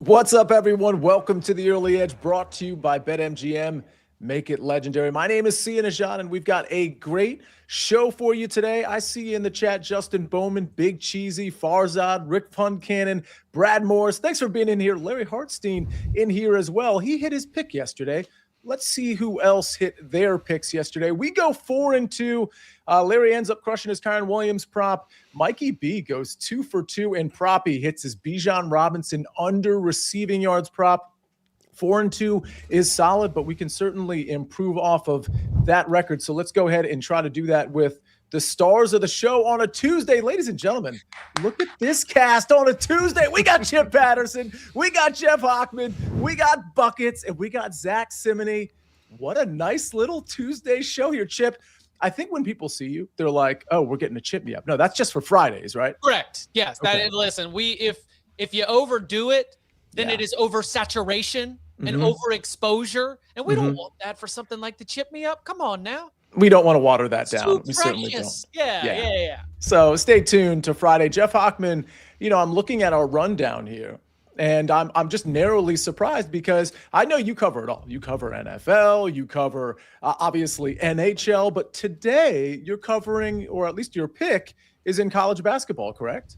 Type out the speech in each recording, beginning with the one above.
What's up, everyone? Welcome to the Early Edge, brought to you by BetMGM. Make it legendary. My name is Nejad, and we've got a great show for you today. I see you in the chat, Justin Bowman, Big Cheesy, Farzad, Rick Funcannon, Brad Morris. Thanks for being in here. Larry Hartstein in here as well. He hit his pick yesterday. Let's see who else hit their picks yesterday. We go 4-2. Larry ends up crushing his Kyron Williams prop. Mikey B goes 2 for 2 in prop. He hits his Bijan Robinson under receiving yards prop. 4-2 is solid, but we can certainly improve off of that record. So let's go ahead and try to do that with the stars of the show on a Tuesday. Ladies and gentlemen, look at this cast on a Tuesday. We got Chip Patterson, we got Jeff Hochman, we got Buckets, and we got Zack Cimini. What a nice little Tuesday show here, Chip. I think when people see you, they're like, oh, we're getting a Chip Me Up. No, that's just for Fridays, right? Correct. Yes. Okay. Listen, if you overdo it, then it is oversaturation and overexposure. And we don't want that for something like the Chip Me Up. Come on now. We don't want to water that down. So we certainly don't. Yeah. So stay tuned to Friday. Jeff Hochman, I'm looking at our rundown here, and I'm just narrowly surprised because I know you cover it all. You cover NFL, you cover obviously NHL, but today you're covering, or at least your pick is in college basketball, correct?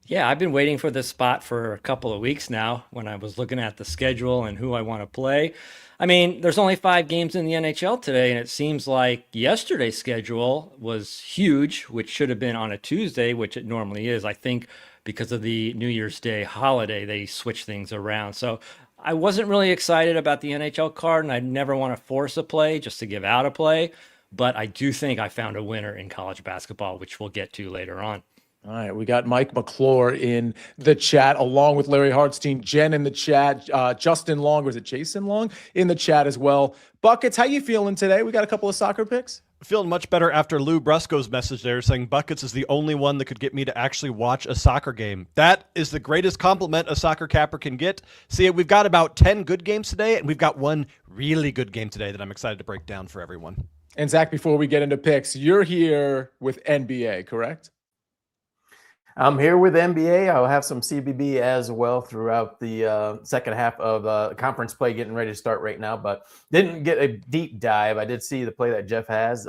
Yeah, I've been waiting for this spot for a couple of weeks now when I was looking at the schedule and who I want to play. I mean, there's only 5 games in the NHL today, and it seems like yesterday's schedule was huge, which should have been on a Tuesday, which it normally is. I think because of the New Year's Day holiday, they switched things around. So I wasn't really excited about the NHL card, and I never want to force a play just to give out a play. But I do think I found a winner in college basketball, which we'll get to later on. All right, we got Mike McClure in the chat, along with Larry Hartstein, Jen in the chat, Justin Long, or is it Jason Long, in the chat as well. Buckets, how you feeling today? We got a couple of soccer picks. Feeling much better after Lou Brusco's message there saying Buckets is the only one that could get me to actually watch a soccer game. That is the greatest compliment a soccer capper can get. See, we've got about 10 good games today, and we've got one really good game today that I'm excited to break down for everyone. And Zach, before we get into picks, you're here with NBA, correct? I'm here with NBA. I'll have some CBB as well throughout the second half of conference play getting ready to start right now, but didn't get a deep dive. I did see the play that Jeff has,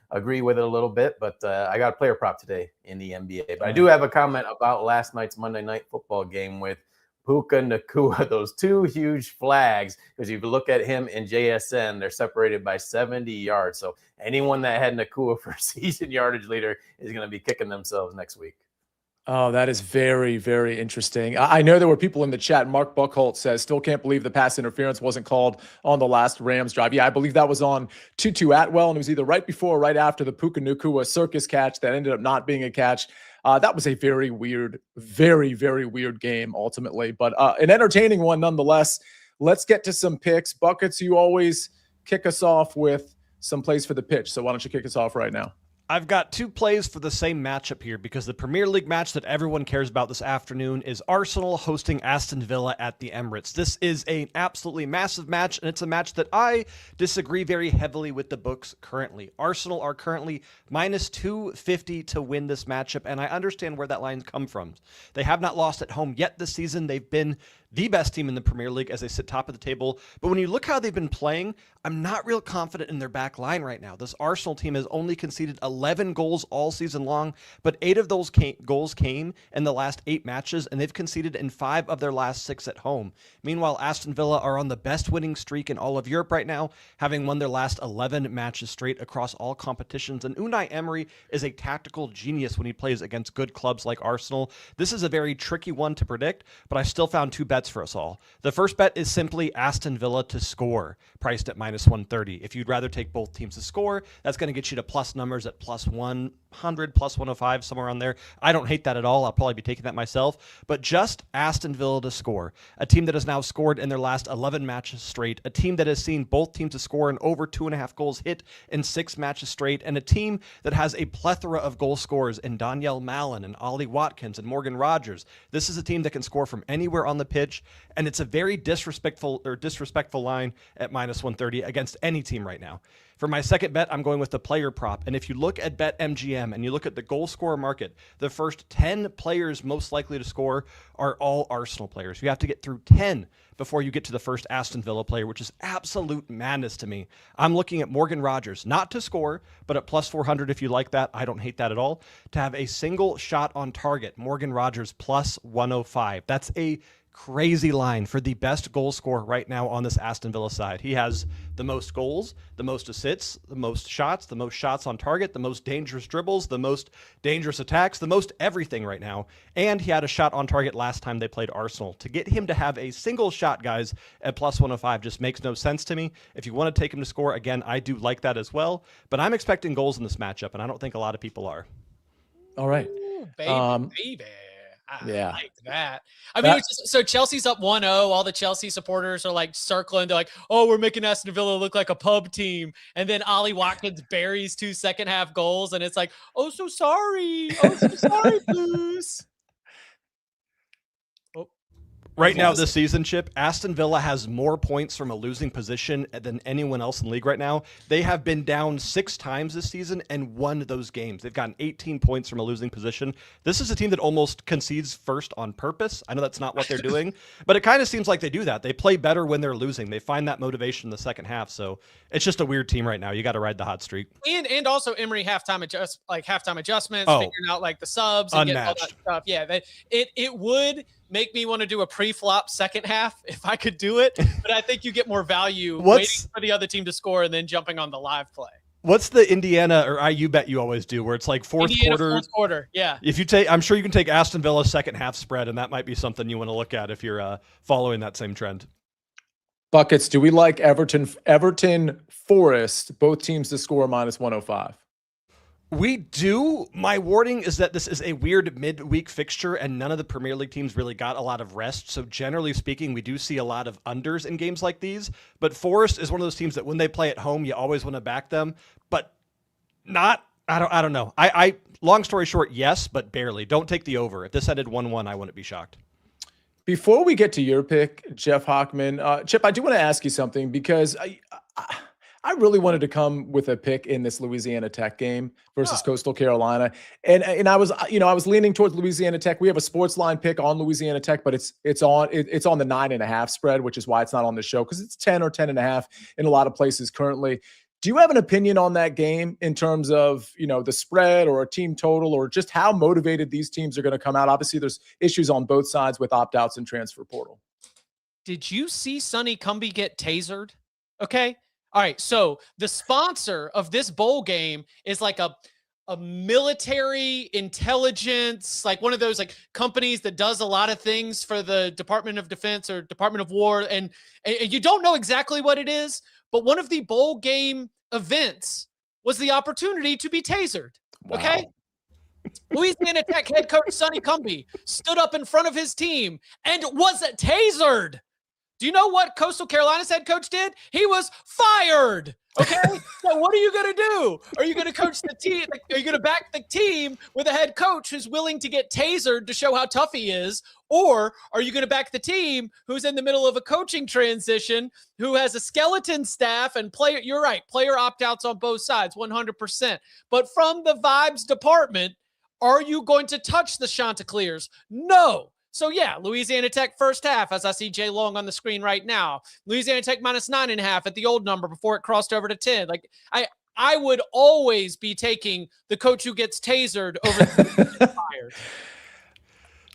agree with it a little bit, but I got a player prop today in the NBA. But I do have a comment about last night's Monday Night Football game with Puka Nacua, those 2 huge flags, because if you look at him and JSN, they're separated by 70 yards. So anyone that had Nacua for season yardage leader is going to be kicking themselves next week. Oh, that is very, very interesting. I know there were people in the chat. Mark Buckholt says, still can't believe the pass interference wasn't called on the last Rams drive. Yeah, I believe that was on Tutu Atwell, and it was either right before or right after the Puka Nacua circus catch that ended up not being a catch. That was a very weird, very, very weird game ultimately, but an entertaining one nonetheless. Let's get to some picks. Buckets, you always kick us off with some plays for the pitch, so why don't you kick us off right now? I've got 2 plays for the same matchup here because the Premier League match that everyone cares about this afternoon is Arsenal hosting Aston Villa at the Emirates. This is an absolutely massive match, and it's a match that I disagree very heavily with the books currently. Arsenal are currently minus 250 to win this matchup, and I understand where that line comes from. They have not lost at home yet this season. They've been the best team in the Premier League as they sit top of the table. But when you look how they've been playing, I'm not real confident in their back line right now. This Arsenal team has only conceded 11 goals all season long, but 8 of those goals came in the last 8 matches, and they've conceded in 5 of their last 6 at home. Meanwhile, Aston Villa are on the best winning streak in all of Europe right now, having won their last 11 matches straight across all competitions. And Unai Emery is a tactical genius when he plays against good clubs like Arsenal. This is a very tricky one to predict, but I still found 2 bets for us all. The first bet is simply Aston Villa to score, priced at minus 130. If you'd rather take both teams to score, that's going to get you to plus numbers at plus 100, plus 105, somewhere on there. I don't hate that at all. I'll probably be taking that myself. But just Aston Villa to score, a team that has now scored in their last 11 matches straight, a team that has seen both teams to score in over 2.5 goals hit in 6 matches straight, and a team that has a plethora of goal scorers in Danielle Mallon and Ollie Watkins and Morgan Rogers. This is a team that can score from anywhere on the pitch, and it's a very disrespectful line at minus 130 against any team right now. For my second bet, I'm going with the player prop. And if you look at BetMGM and you look at the goal scorer market, the first 10 players most likely to score are all Arsenal players. You have to get through 10 before you get to the first Aston Villa player, which is absolute madness to me. I'm looking at Morgan Rogers, not to score, but at plus 400 if you like that. I don't hate that at all. To have a single shot on target, Morgan Rogers plus 105. That's a crazy line for the best goal scorer right now on this Aston Villa side. He has the most goals, the most assists, the most shots on target, the most dangerous dribbles, the most dangerous attacks, the most everything right now. And he had a shot on target last time they played Arsenal. To get him to have a single shot, guys, at plus 105 just makes no sense to me. If you want to take him to score, again, I do like that as well. But I'm expecting goals in this matchup, and I don't think a lot of people are. All right. Ooh, baby. I Yeah. like that. I mean, so Chelsea's up 1-0. All the Chelsea supporters are like circling. They're like, oh, we're making Aston Villa look like a pub team. And then Ollie Watkins buries 2 second-half goals. And it's like, oh, so sorry. Oh, so sorry, Blues. Right now this season, Chip, Aston Villa has more points from a losing position than anyone else in the league right now. They have been down 6 times this season and won those games. They've gotten 18 points from a losing position. This is a team that almost concedes first on purpose. I know that's not what they're doing, but it kind of seems like they do that. They play better when they're losing. They find that motivation in the second half. So it's just a weird team right now. You got to ride the hot streak. And also Emery halftime adjustments, figuring out like the subs and getting all that stuff. Yeah, it would make me want to do a pre-flop second half if I could do it, but I think you get more value waiting for the other team to score and then jumping on the live play. What's the Indiana or IU bet you always do where it's like fourth quarter? Yeah. If you take, I'm sure you can take Aston Villa second half spread, and that might be something you want to look at if you're following that same trend. Buckets, do we like Everton Forest, both teams to score minus 105? We do. My warning is that this is a weird midweek fixture, and none of the Premier League teams really got a lot of rest. So generally speaking, we do see a lot of unders in games like these. But Forest is one of those teams that when they play at home, you always want to back them, but not. I don't know. I long story short, yes, but barely. Don't take the over. If this ended 1-1, I wouldn't be shocked. Before we get to your pick, Jeff Hochman, Chip, I do want to ask you something because I really wanted to come with a pick in this Louisiana Tech game versus Coastal Carolina. And I was leaning towards Louisiana Tech. We have a SportsLine pick on Louisiana Tech, but it's on the 9.5 spread, which is why it's not on the show because it's 10 or 10.5 in a lot of places currently. Do you have an opinion on that game in terms of, the spread or a team total or just how motivated these teams are going to come out? Obviously, there's issues on both sides with opt-outs and transfer portal. Did you see Sonny Cumbie get tasered? Okay. All right. So the sponsor of this bowl game is like a military intelligence, like one of those like companies that does a lot of things for the Department of Defense or Department of War. And you don't know exactly what it is, but one of the bowl game events was the opportunity to be tasered. Wow. Okay. Louisiana Tech head coach Sonny Cumbie stood up in front of his team and was tasered. Do you know what Coastal Carolina's head coach did? He was fired. Okay. So what are you going to do? Are you going to coach the team? Are you going to back the team with a head coach who's willing to get tasered to show how tough he is? Or are you going to back the team who's in the middle of a coaching transition, who has a skeleton staff and player? You're right. Player opt-outs on both sides, 100%. But from the vibes department, are you going to touch the Chanticleers? No. So yeah, Louisiana Tech first half, as I see Jay Long on the screen right now. Louisiana Tech minus 9.5 at the old number before it crossed over to 10. Like I would always be taking the coach who gets tasered over the fired.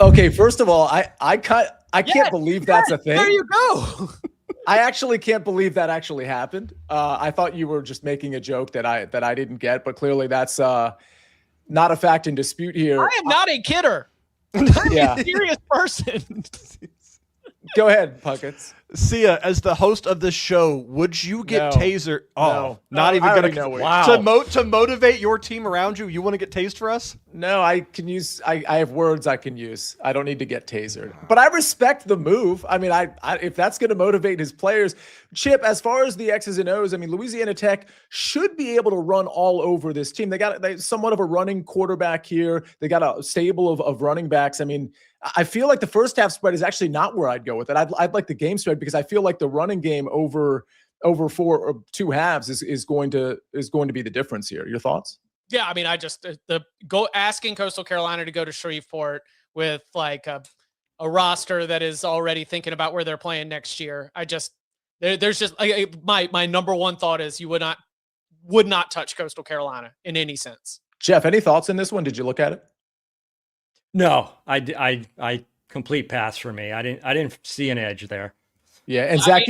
Okay, first of all, I can't believe that's a thing. There you go. I actually can't believe that actually happened. I thought you were just making a joke that I didn't get, but clearly that's not a fact in dispute here. I am not a kidder. Yeah. I'm a serious person. Go ahead, Puckets. Sia, as the host of this show, would you get tasered? Oh, no. Even going to. Wow. To motivate your team around you, you want to get tased for us? No, I can use. I have words I can use. I don't need to get tasered. But I respect the move. I mean, I if that's going to motivate his players, Chip. As far as the X's and O's, I mean, Louisiana Tech should be able to run all over this team. They somewhat of a running quarterback here. They got a stable of running backs. I mean, I feel like the first half spread is actually not where I'd go with it. I'd like the game spread because I feel like the running game over over 2 halves is going to be the difference here. Your thoughts? Yeah, I mean, I just asking Coastal Carolina to go to Shreveport with like a roster that is already thinking about where they're playing next year. There's just my number one thought is you would not touch Coastal Carolina in any sense. Jeff, any thoughts in this one? Did you look at it? No, I complete pass for me. I didn't see an edge there. Yeah, and Zach,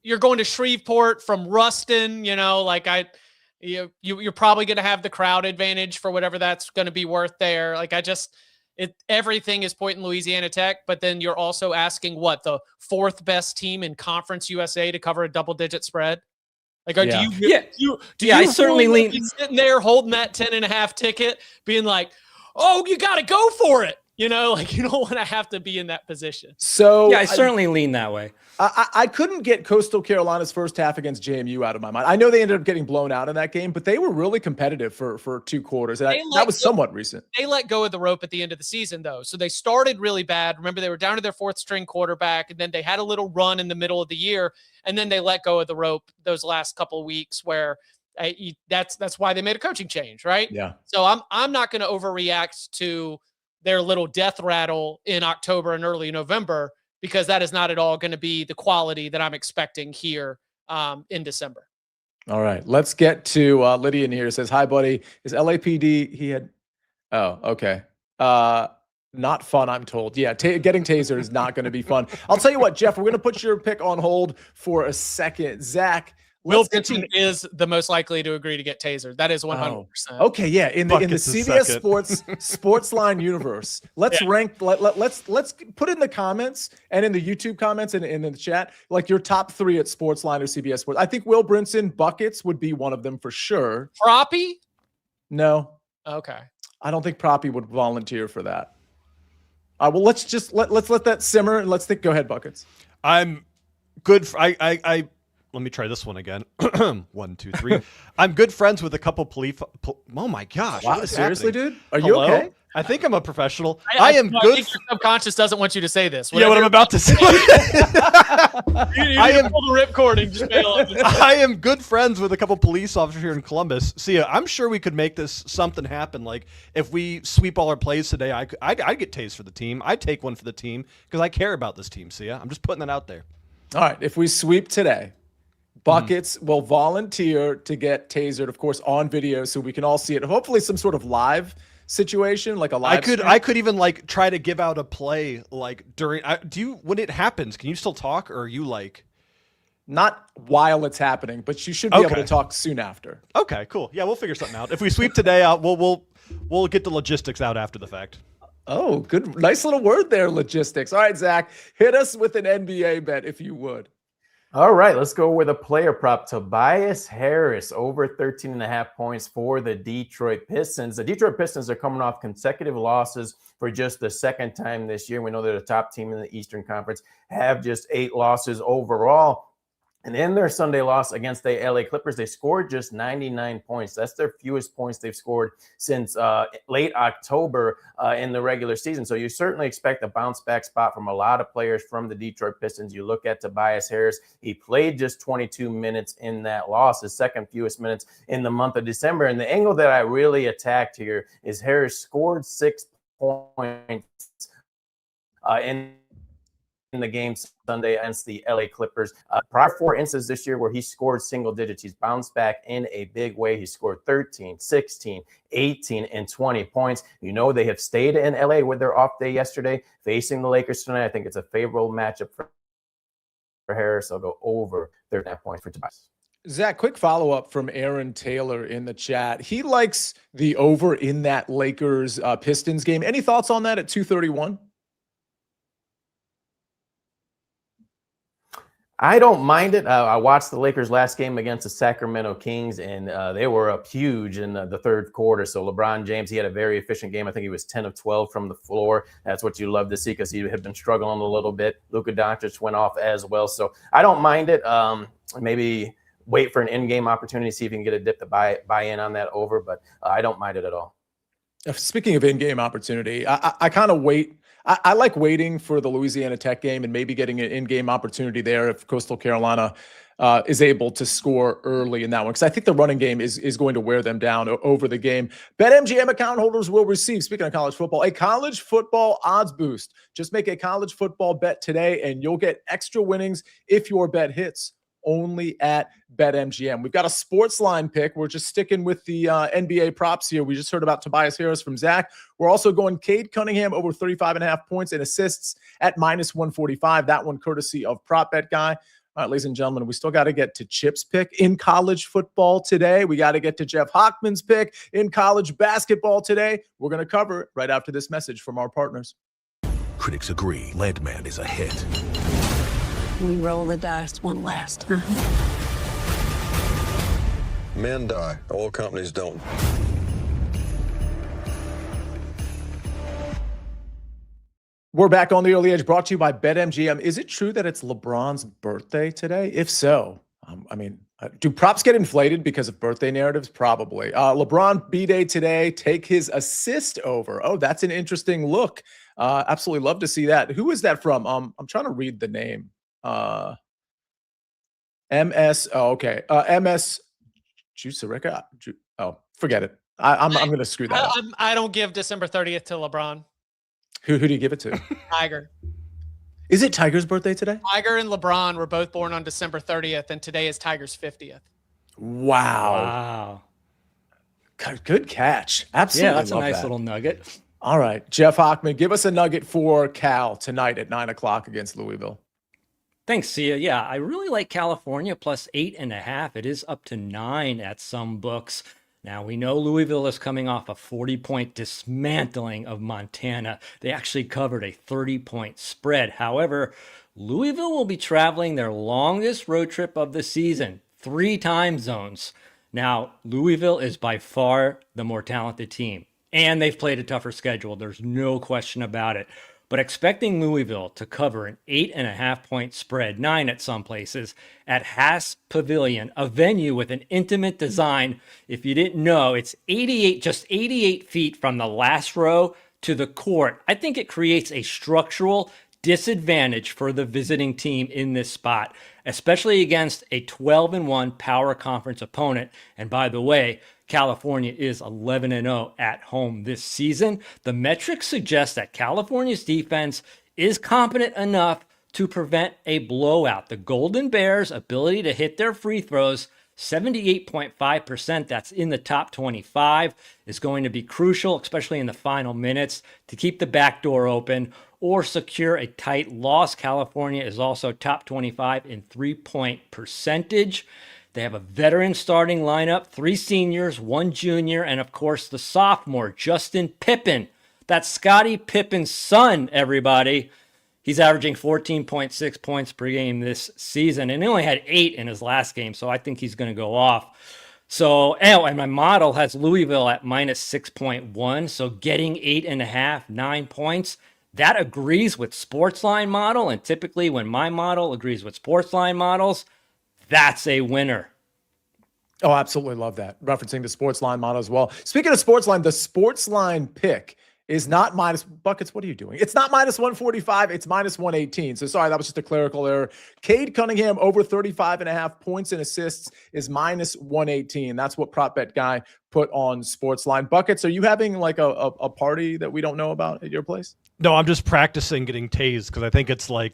you're going to Shreveport from Ruston, you're probably going to have the crowd advantage for whatever that's going to be worth there. Like everything is pointing Louisiana Tech, but then you're also asking the 4th best team in Conference USA to cover a double-digit spread. Like, do you I certainly lean sitting there holding that 10.5 ticket, being like, oh, you got to go for it. You don't want to have to be in that position. So yeah, I certainly lean that way. I couldn't get Coastal Carolina's first half against JMU out of my mind. I know they ended up getting blown out in that game, but they were really competitive for 2 quarters. And that was somewhat recent. They let go of the rope at the end of the season, though. So they started really bad. Remember, they were down to their 4th string quarterback, and then they had a little run in the middle of the year, and then they let go of the rope those last couple of weeks where that's why they made a coaching change, right? Yeah. So I'm not going to overreact to their little death rattle in October and early November, because that is not at all going to be the quality that I'm expecting here in December. All right, let's get to Lydia in here. It says, hi, buddy. Is LAPD, oh, okay. Not fun, I'm told. Yeah, getting tasered is not going to be fun. I'll tell you what, Jeff, we're going to put your pick on hold for a second. Zach, Will Benson is the most likely to agree to get tasered. That is 100%. Okay, yeah. In the CBS Sports SportsLine universe, let's rank. Let's put in the comments and in the YouTube comments and in the chat like your top 3 at SportsLine or CBS Sports. I think Will Brinson buckets would be one of them for sure. Proppy? No. Okay. I don't think Proppy would volunteer for that. Well, let's let that simmer and let's think. Go ahead, buckets. I'm good. Let me try this one again. 1, 2, 3. I'm good friends with a couple police. Oh my gosh! Wow, seriously, dude? Are you okay? I think I'm a professional. I am good. I think your subconscious doesn't want you to say this. Yeah, what I'm about to say. I am pull the ripcord and just bail. I am good friends with a couple police officers here in Columbus. See, I'm sure we could make this something happen. Like if we sweep all our plays today, I'd get tased for the team. I'd take one for the team because I care about this team. See, I'm just putting that out there. All right, if we sweep today, Buckets will volunteer to get tasered, of course, on video so we can all see it. Hopefully some sort of live situation, like a live stream. I could even like try to give out a play like during when it happens, can you still talk or are you like not while it's happening, but you should be able to talk soon after. Okay, cool. Yeah, we'll figure something out. If we sweep today out, we'll get the logistics out after the fact. Oh, good. Nice little word there, logistics. All right, Zach, hit us with an NBA bet if you would. All right, let's go with a player prop. Tobias Harris over 13.5 points for the Detroit Pistons. The Detroit Pistons are coming off consecutive losses for just the second time this year. We know they're the top team in the Eastern Conference, have just 8 losses overall. And in their Sunday loss against the LA Clippers, they scored just 99 points. That's their fewest points they've scored since late October in the regular season. So you certainly expect a bounce back spot from a lot of players from the Detroit Pistons. You look at Tobias Harris. He played just 22 minutes in that loss, his second fewest minutes in the month of December. And the angle that I really attacked here is Harris scored 6 points in the game Sunday against the LA Clippers. Prior 4 instances this year where he scored single digits. He's bounced back in a big way. He scored 13, 16, 18, and 20 points. You know they have stayed in LA with their off day yesterday, facing the Lakers tonight. I think it's a favorable matchup for Harris. I'll go over 13 points for Tobias. Zach, quick follow-up from Aaron Taylor in the chat. He likes the over in that Lakers Pistons game. Any thoughts on that at 231? I don't mind it. I watched the Lakers last game against the Sacramento Kings, and they were up huge in the third quarter. So LeBron James, he had a very efficient game. I think he was 10 of 12 from the floor. That's what you love to see because he had been struggling a little bit. Luka Doncic went off as well. So I don't mind it. Maybe wait for an in-game opportunity, see if you can get a dip to buy in on that over, but I don't mind it at all. Speaking of in-game opportunity, I kind of wait. I like waiting for the Louisiana Tech game and maybe getting an in-game opportunity there if Coastal Carolina is able to score early in that one, because I think the running game is going to wear them down over the game. BetMGM account holders will receive, speaking of college football, a college football odds boost. Just make a college football bet today, and you'll get extra winnings if your bet hits. Only at BetMGM. We've got a SportsLine pick. We're just sticking with the NBA props here. We just heard about Tobias Harris from Zack. We're also going Cade Cunningham over 35.5 points and assists at -145. That one courtesy of Prop Bet Guy. All right, ladies and gentlemen, we still got to get to Chip's pick in college football today. We got to get to Jeff Hochman's pick in college basketball today. We're going to cover it right after this message from our partners. Critics agree Landman is a hit. We roll the dice one last time. Men die. Oil companies don't. We're back on the Early Edge, brought to you by BetMGM. Is it true that it's LeBron's birthday today? If so, do props get inflated because of birthday narratives? Probably. LeBron B-Day today. Take his assist over. Oh, that's an interesting look. Absolutely love to see that. Who is that from? I'm trying to read the name. MS. Oh, okay. MS Jusarica. Oh, forget it. I'm going to screw that up. I don't give December 30th to LeBron. Who do you give it to? Tiger. Is it Tiger's birthday today? Tiger and LeBron were both born on December 30th, and today is Tiger's 50th. Wow. Good catch. Absolutely. Yeah, that's a love nice that. little nugget. All right. Jeff Hochman, give us a nugget for Cal tonight at 9:00 against Louisville. Thanks, Sia. Yeah, I really like California plus 8.5. It is up to 9 at some books. Now, we know Louisville is coming off a 40-point dismantling of Montana. They actually covered a 30-point spread. However, Louisville will be traveling their longest road trip of the season, 3 time zones. Now, Louisville is by far the more talented team, and they've played a tougher schedule. There's no question about it. But expecting Louisville to cover an 8.5-point spread, 9 at some places, at Haas Pavilion, a venue with an intimate design. If you didn't know, it's just 88 feet from the last row to the court. I think it creates a structural disadvantage for the visiting team in this spot, especially against a 12-1 power conference opponent. And by the way, California is 11-0 at home this season. The metrics suggest that California's defense is competent enough to prevent a blowout. The Golden Bears' ability to hit their free throws, 78.5%, that's in the top 25, is going to be crucial, especially in the final minutes, to keep the back door open or secure a tight loss. California is also top 25 in three-point percentage. They have a veteran starting lineup, 3 seniors, 1 junior, and of course the sophomore, Justin Pippen. That's Scottie Pippen's son, everybody. He's averaging 14.6 points per game this season, and he only had 8 in his last game, so I think he's going to go off. So, and my model has Louisville at -6.1, so getting 8.5, 9 points, that agrees with SportsLine model, and typically when my model agrees with SportsLine models, that's a winner. Oh, absolutely love that. Referencing the SportsLine model as well. Speaking of SportsLine, the SportsLine pick is not minus buckets. What are you doing? It's not -145. It's -118. So sorry, that was just a clerical error. Cade Cunningham over 35.5 points and assists is -118. That's what Prop Bet Guy put on SportsLine. Buckets, are you having like a party that we don't know about at your place? No, I'm just practicing getting tased because I think it's like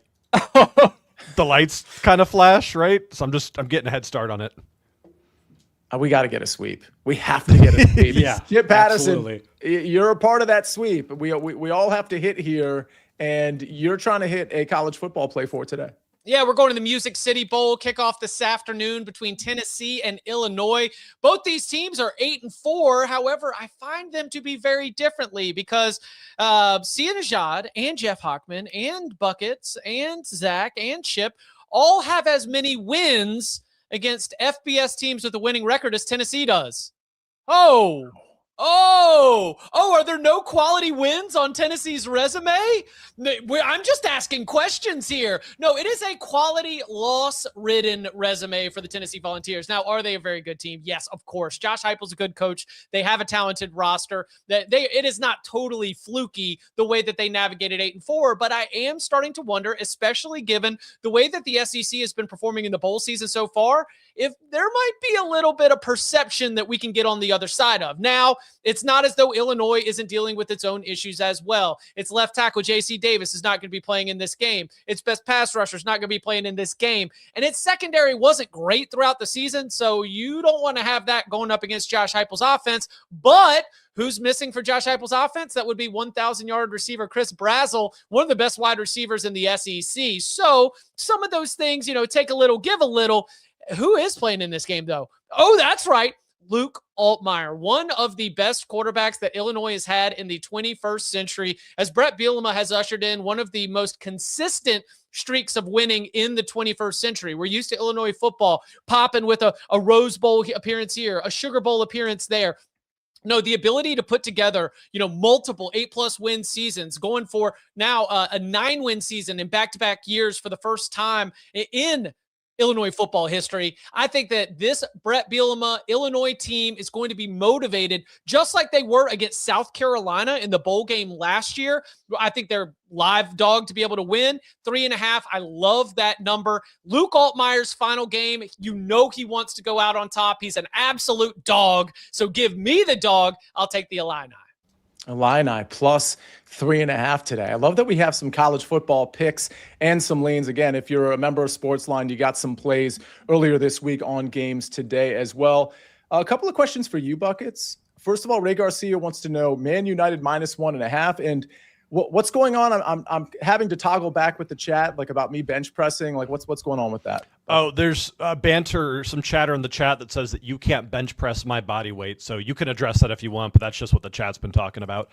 the lights kind of flash, right? So I'm getting a head start on it. We got to get a sweep. We have to get a sweep. Yeah, Chip Patterson, absolutely. You're a part of that sweep. We all have to hit here, and you're trying to hit a college football play for today. Yeah, we're going to the Music City Bowl kickoff this afternoon between Tennessee and Illinois. Both these teams are 8-4. However, I find them to be very differently because Nejad and Jeff Hochman and Buckets and Zack and Chip all have as many wins against FBS teams with a winning record as Tennessee does. Oh, Are there no quality wins on Tennessee's resume? I'm just asking questions here. No, it is a quality loss-ridden resume for the Tennessee Volunteers. Now, are they a very good team? Yes, of course. Josh Heupel's a good coach. They have a talented roster. It is not totally fluky the way that they navigated 8-4, but I am starting to wonder, especially given the way that the SEC has been performing in the bowl season so far, if there might be a little bit of perception that we can get on the other side of. Now, it's not as though Illinois isn't dealing with its own issues as well. Its left tackle, J.C. Davis, is not going to be playing in this game. Its best pass rusher is not going to be playing in this game. And its secondary wasn't great throughout the season, so you don't want to have that going up against Josh Heupel's offense. But who's missing for Josh Heupel's offense? That would be 1,000-yard receiver Chris Brazzell, one of the best wide receivers in the SEC. So some of those things, take a little, give a little. Who is playing in this game, though? Oh, that's right. Luke Altmaier, one of the best quarterbacks that Illinois has had in the 21st century, as Brett Bielema has ushered in one of the most consistent streaks of winning in the 21st century. We're used to Illinois football popping with a Rose Bowl appearance here, a Sugar Bowl appearance there. No, the ability to put together, multiple 8+ win seasons, going for now a 9-win season in back-to-back years for the first time in Illinois football history. I think that this Brett Bielema Illinois team is going to be motivated just like they were against South Carolina in the bowl game last year. I think they're live dog to be able to win 3.5. I love that number. Luke Altmaier's final game, he wants to go out on top. He's an absolute dog. So give me the dog. I'll take the Illini. Illini plus 3.5 today. I love that we have some college football picks and some leans. Again, if you're a member of SportsLine, you got some plays earlier this week on games today as well. A couple of questions for you, Buckets. First of all, Ray Garcia wants to know Man United minus 1.5. And what's going on? I'm having to toggle back with the chat, like about me bench pressing. Like what's going on with that? Oh, there's banter, some chatter in the chat that says that you can't bench press my body weight. So you can address that if you want, but that's just what the chat's been talking about.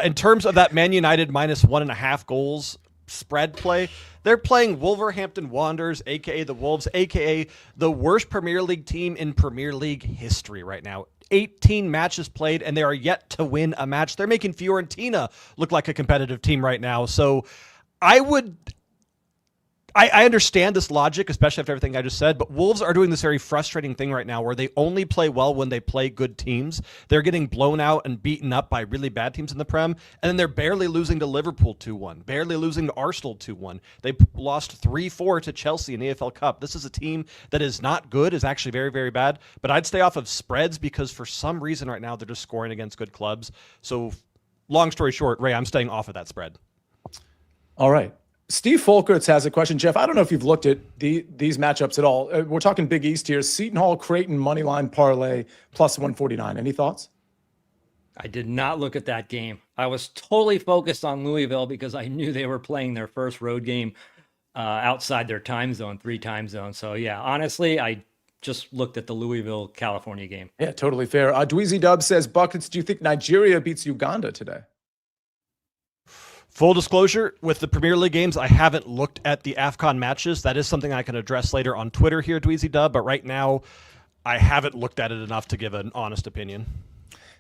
In terms of that Man United minus 1.5 goals spread play, they're playing Wolverhampton Wanderers, a.k.a. the Wolves, a.k.a. the worst Premier League team in Premier League history right now. 18 matches played, and they are yet to win a match. They're making Fiorentina look like a competitive team right now. So I understand this logic, especially after everything I just said, but Wolves are doing this very frustrating thing right now where they only play well when they play good teams. They're getting blown out and beaten up by really bad teams in the Prem, and then they're barely losing to Liverpool 2-1, barely losing to Arsenal 2-1. They lost 3-4 to Chelsea in the EFL Cup. This is a team that is not good, is actually very, very bad, but I'd stay off of spreads because for some reason right now they're just scoring against good clubs. So long story short, Ray, I'm staying off of that spread. All right. Steve Folkerts has a question. Jeff, I don't know if you've looked at these matchups at all. We're talking Big East here. Seton Hall, Creighton, moneyline parlay, plus 149. Any thoughts? I did not look at that game. I was totally focused on Louisville because I knew they were playing their first road game outside their time zone, 3 time zones. So, yeah, honestly, I just looked at the Louisville, California game. Yeah, totally fair. Dweezy Dub says, Buckets, do you think Nigeria beats Uganda today? Full disclosure, with the Premier League games, I haven't looked at the AFCON matches. That is something I can address later on Twitter here, Dweezy Dub, but right now I haven't looked at it enough to give an honest opinion.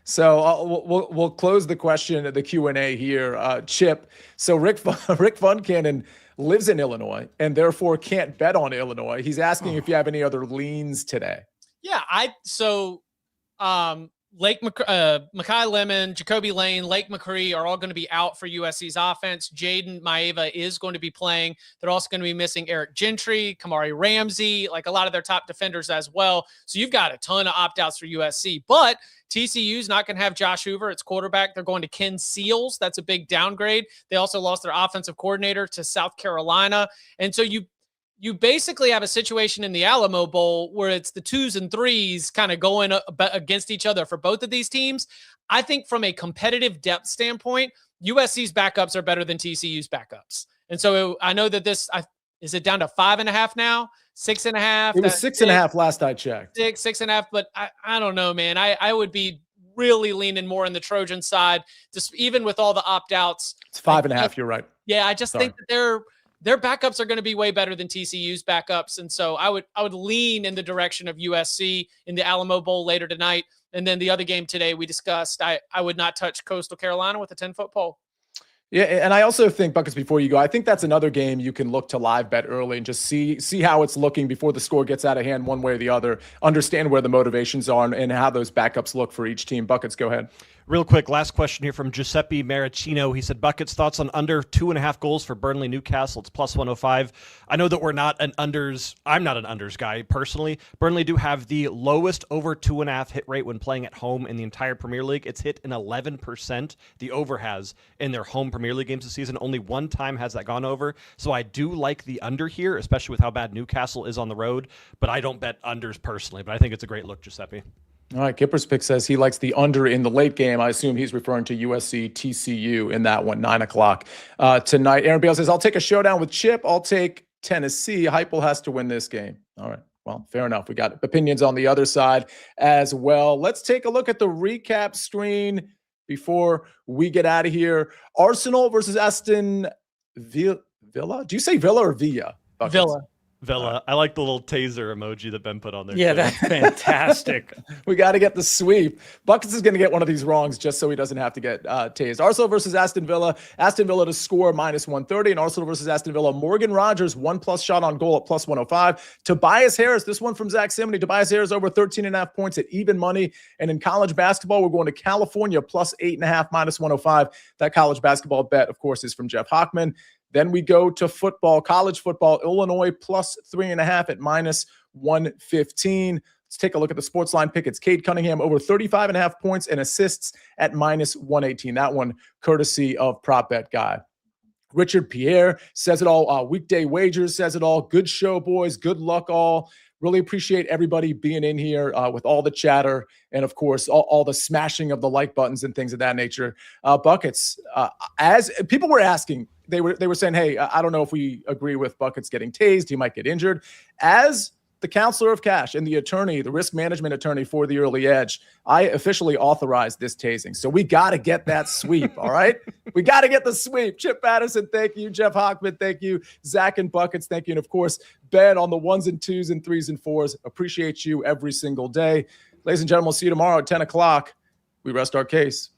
So we'll close the question, the Q&A here. Chip, so Rick Funcannon lives in Illinois and therefore can't bet on Illinois. He's asking if you have any other leans today. Yeah, Makai Lemon, Jacoby Lane, Lake McCree are all going to be out for USC's offense. Jaden Maeva is going to be playing. They're also going to be missing Eric Gentry, Kamari Ramsey, like a lot of their top defenders as well. So you've got a ton of opt-outs for USC. But TCU's not going to have Josh Hoover. It's quarterback. They're going to Ken Seals. That's a big downgrade. They also lost their offensive coordinator to South Carolina. And so you basically have a situation in the Alamo Bowl where it's the 2s and 3s kind of going against each other for both of these teams. I think from a competitive depth standpoint, USC's backups are better than TCU's backups. And so I know that is it down to 5.5 now? 6.5? It was 6.5 last I checked. 6.5, but I don't know, man. I would be really leaning more on the Trojan side, just even with all the opt-outs. It's 5.5, you're right. Yeah, I just think that their backups are going to be way better than TCU's backups. And so I would lean in the direction of USC in the Alamo Bowl later tonight. And then the other game today we discussed, I would not touch Coastal Carolina with a 10-foot pole. Yeah, and I also think, Buckets, before you go, I think that's another game you can look to live bet early and just see how it's looking before the score gets out of hand one way or the other, understand where the motivations are and how those backups look for each team. Buckets, go ahead. Real quick, last question here from Giuseppe Maricino. He said, Buckets, thoughts on under 2.5 goals for Burnley Newcastle? It's plus 105. I know that I'm not an unders guy personally. Burnley do have the lowest over 2.5 hit rate when playing at home in the entire Premier League. It's hit an 11%. The over has in their home Premier League games this season. Only one time has that gone over. So I do like the under here, especially with how bad Newcastle is on the road. But I don't bet unders personally. But I think it's a great look, Giuseppe. All right, Kipper's Pick says he likes the under in the late game. I assume he's referring to USC TCU in that one, 9 o'clock tonight. Aaron Bale says, I'll take a showdown with Chip. I'll take Tennessee. Heupel has to win this game. All right, well, fair enough. We got opinions on the other side as well. Let's take a look at the recap screen before we get out of here. Arsenal versus Aston Villa. Do you say Villa or Villa? Buckets? Villa. I like the little taser emoji that Ben put on there. Yeah, too. that's fantastic. We got to get the sweep. Buckets is going to get one of these wrongs just so he doesn't have to get tased. Arsenal versus Aston Villa. Aston Villa to score minus 130. And Arsenal versus Aston Villa. Morgan Rogers, 1+ shot on goal at plus 105. Tobias Harris, this one from Zack Cimini. Tobias Harris over 13.5 points at even money. And in college basketball, we're going to California plus 8.5 minus 105. That college basketball bet, of course, is from Jeff Hochman. Then we go to football, college football, Illinois plus 3.5 at minus 115. Let's take a look at the SportsLine pick. It's Cade Cunningham over 35.5 points and assists at minus 118. That one courtesy of Prop Bet Guy. Richard Pierre says it all. Weekday Wagers says it all. Good show, boys. Good luck all. Really appreciate everybody being in here with all the chatter and, of course, all the smashing of the like buttons and things of that nature. Buckets, as people were asking, they were saying, hey, I don't know if we agree with Buckets getting tased. He might get injured. As the counselor of cash and the attorney, the risk management attorney for the Early Edge, I officially authorized this tasing. So we got to get that sweep, all right? We got to get the sweep. Chip Patterson, thank you. Jeff Hochman, thank you. Zack and Buckets, thank you. And, of course, Ben on the 1s and 2s and 3s and 4s. Appreciate you every single day. Ladies and gentlemen, we'll see you tomorrow at 10 o'clock. We rest our case.